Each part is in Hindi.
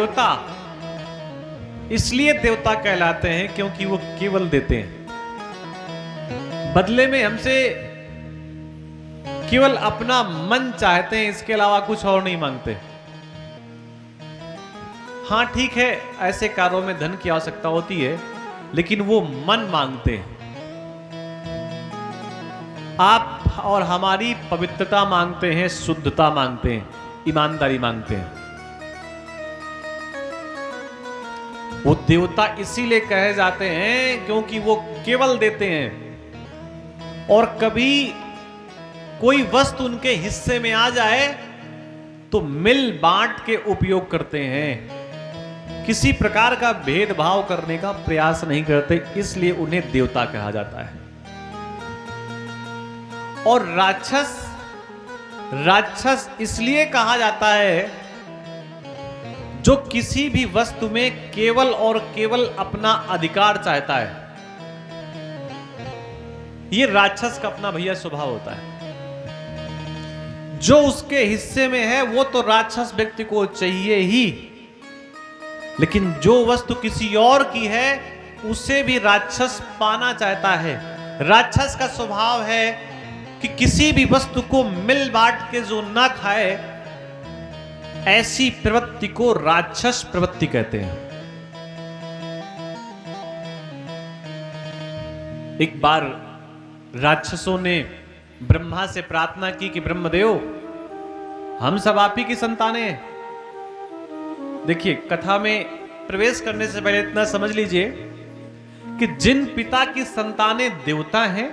देवता इसलिए देवता कहलाते हैं क्योंकि वो केवल देते हैं, बदले में हमसे केवल अपना मन चाहते हैं, इसके अलावा कुछ और नहीं मांगते। हां ठीक है, ऐसे कार्यों में धन की आवश्यकता होती है, लेकिन वो मन मांगते हैं। आप और हमारी पवित्रता मांगते हैं, शुद्धता मांगते हैं, ईमानदारी मांगते हैं। वो देवता इसीलिए कहे जाते हैं क्योंकि वो केवल देते हैं, और कभी कोई वस्तु उनके हिस्से में आ जाए तो मिल बांट के उपयोग करते हैं, किसी प्रकार का भेदभाव करने का प्रयास नहीं करते, इसलिए उन्हें देवता कहा जाता है। और राक्षस इसलिए कहा जाता है जो किसी भी वस्तु में केवल और केवल अपना अधिकार चाहता है। यह राक्षस का अपना भैया स्वभाव होता है। जो उसके हिस्से में है वो तो राक्षस व्यक्ति को चाहिए ही, लेकिन जो वस्तु किसी और की है उसे भी राक्षस पाना चाहता है। राक्षस का स्वभाव है कि किसी भी वस्तु को मिल बांट के जो ना खाए, ऐसी प्रवृत्ति को राक्षस प्रवृत्ति कहते हैं। एक बार राक्षसों ने ब्रह्मा से प्रार्थना की कि ब्रह्मदेव, हम सब आप ही की संतानें हैं। देखिए, कथा में प्रवेश करने से पहले इतना समझ लीजिए कि जिन पिता की संतानें देवता हैं,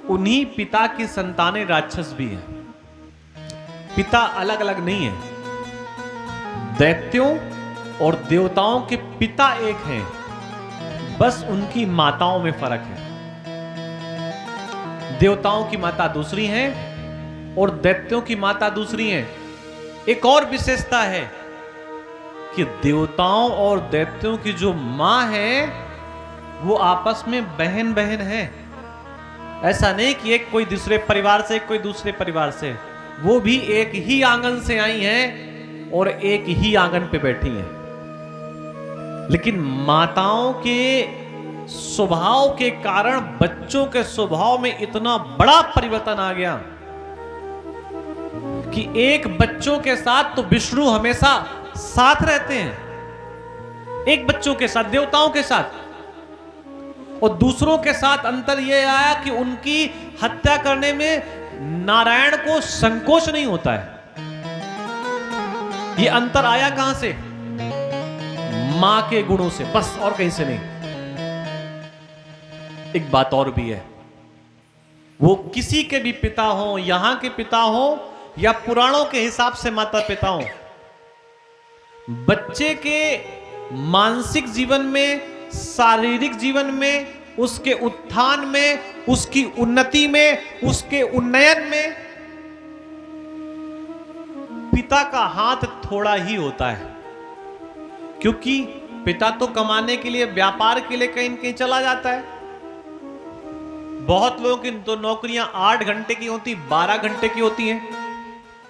उन्हीं पिता की संतानें राक्षस भी हैं। पिता अलग अलग नहीं है। दैत्यों और देवताओं के पिता एक हैं, बस उनकी माताओं में फर्क है। देवताओं की माता दूसरी हैं और दैत्यों की माता दूसरी हैं। एक और विशेषता है कि देवताओं और दैत्यों की जो मां है वो आपस में बहन बहन है। ऐसा नहीं कि एक कोई दूसरे परिवार से, कोई दूसरे परिवार से, वो भी एक ही आंगन से आई हैं और एक ही आंगन पे बैठी हैं। लेकिन माताओं के स्वभाव के कारण बच्चों के स्वभाव में इतना बड़ा परिवर्तन आ गया कि एक बच्चों के साथ तो विष्णु हमेशा साथ रहते हैं, एक बच्चों के साथ, देवताओं के साथ, और दूसरों के साथ अंतर यह आया कि उनकी हत्या करने में नारायण को संकोच नहीं होता है। ये अंतर आया कहां से? मां के गुणों से, बस, और कहीं से नहीं। एक बात और भी है, वो किसी के भी पिता हो, यहां के पिता हो या पुराणों के हिसाब से माता पिता हो, बच्चे के मानसिक जीवन में, शारीरिक जीवन में, उसके उत्थान में, उसकी उन्नति में, उसके उन्नयन में पिता का हाथ थोड़ा ही होता है। क्योंकि पिता तो कमाने के लिए, व्यापार के लिए कहीं कहीं चला जाता है। बहुत लोगों की तो नौकरियां 8 घंटे की होती, 12 घंटे की होती हैं,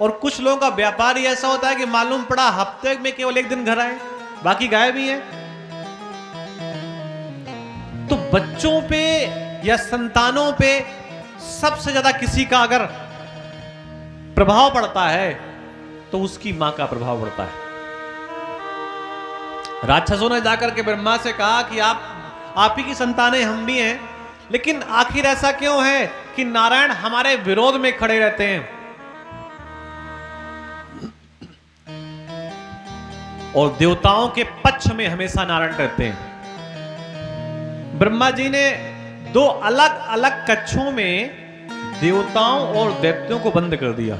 और कुछ लोगों का व्यापार ही ऐसा होता है कि मालूम पड़ा हफ्ते में केवल 1 दिन घर आए, बाकी गायब ही है। तो बच्चों पे या संतानों पे सबसे ज्यादा किसी का अगर प्रभाव पड़ता है तो उसकी मां का प्रभाव पड़ता है। राक्षसों ने जाकर के ब्रह्मा से कहा कि आप ही की संतानें हम भी हैं, लेकिन आखिर ऐसा क्यों है कि नारायण हमारे विरोध में खड़े रहते हैं? और देवताओं के पक्ष में हमेशा नारायण रहते हैं। ब्रह्मा जी ने 2 अलग अलग कक्षों में देवताओं और दैत्यों को बंद कर दिया,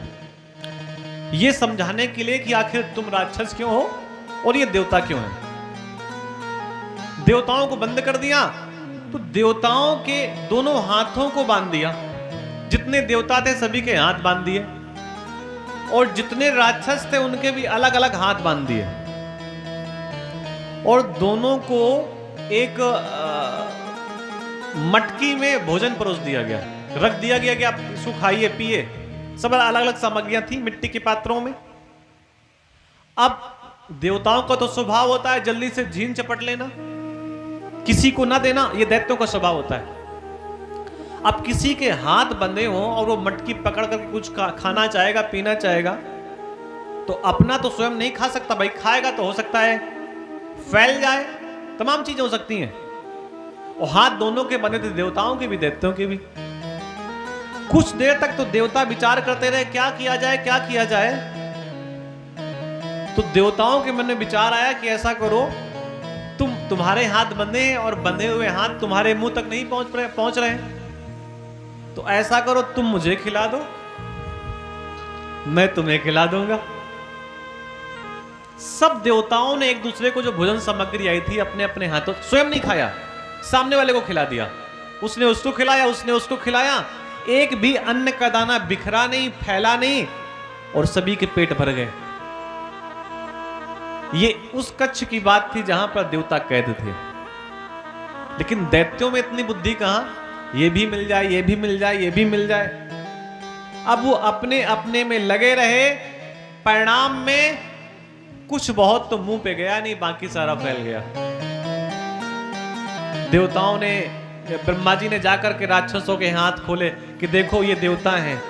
यह समझाने के लिए कि आखिर तुम राक्षस क्यों हो और ये देवता क्यों है। देवताओं को बंद कर दिया तो देवताओं के दोनों हाथों को बांध दिया, जितने देवता थे सभी के हाथ बांध दिए, और जितने राक्षस थे उनके भी अलग अलग हाथ बांध दिए, और दोनों को एक मटकी में भोजन परोस दिया गया, रख दिया गया कि आप इसको खाइए पिए। सब अलग अलग सामग्रियां थी मिट्टी के पात्रों में। अब देवताओं का तो स्वभाव होता है जल्दी से झीन चपट लेना, किसी को ना देना, ये दैत्यों का स्वभाव होता है। अब किसी के हाथ बंधे हो और वो मटकी पकड़ करके कुछ खाना चाहेगा, पीना चाहेगा, तो अपना तो स्वयं नहीं खा सकता भाई, खाएगा तो हो सकता है फैल जाए, तमाम चीजें हो सकती हैं। और हाथ दोनों के बने थे, देवताओं के भी दैत्यों के भी। कुछ देर तक तो देवता विचार करते रहे क्या किया जाए, क्या किया जाए। तो देवताओं के मन में विचार आया कि ऐसा करो, तुम्हारे हाथ बंधे हैं और बंधे हुए हाथ तुम्हारे मुंह तक नहीं पहुंच रहे, तो ऐसा करो तुम मुझे खिला दो, मैं तुम्हें खिला दूंगा। सब देवताओं ने एक दूसरे को जो भोजन सामग्री आई थी अपने अपने हाथों, स्वयं नहीं खाया, सामने वाले को खिला दिया। उसने उसको खिलाया, उसने उसको खिलाया, एक भी अन्न का दाना बिखरा नहीं, फैला नहीं, और सभी के पेट भर गए। ये उस कक्ष की बात थी जहां पर देवता कैद थे। लेकिन दैत्यों में इतनी बुद्धि कहां, ये भी मिल जाए, ये भी मिल जाए, ये भी मिल जाए। अब वो अपने अपने में लगे रहे, परिणाम में कुछ बहुत तो मुंह पे गया नहीं, बाकी सारा फैल गया। देवताओं ने, ब्रह्मा जी ने जाकर के राक्षसों के हाथ खोले कि देखो ये देवता हैं,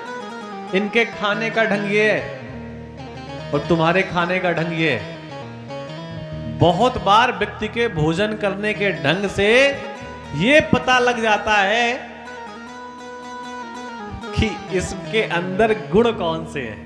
इनके खाने का ढंग ये है और तुम्हारे खाने का ढंग ये है। बहुत बार व्यक्ति के भोजन करने के ढंग से ये पता लग जाता है कि इसके अंदर गुण कौन से हैं।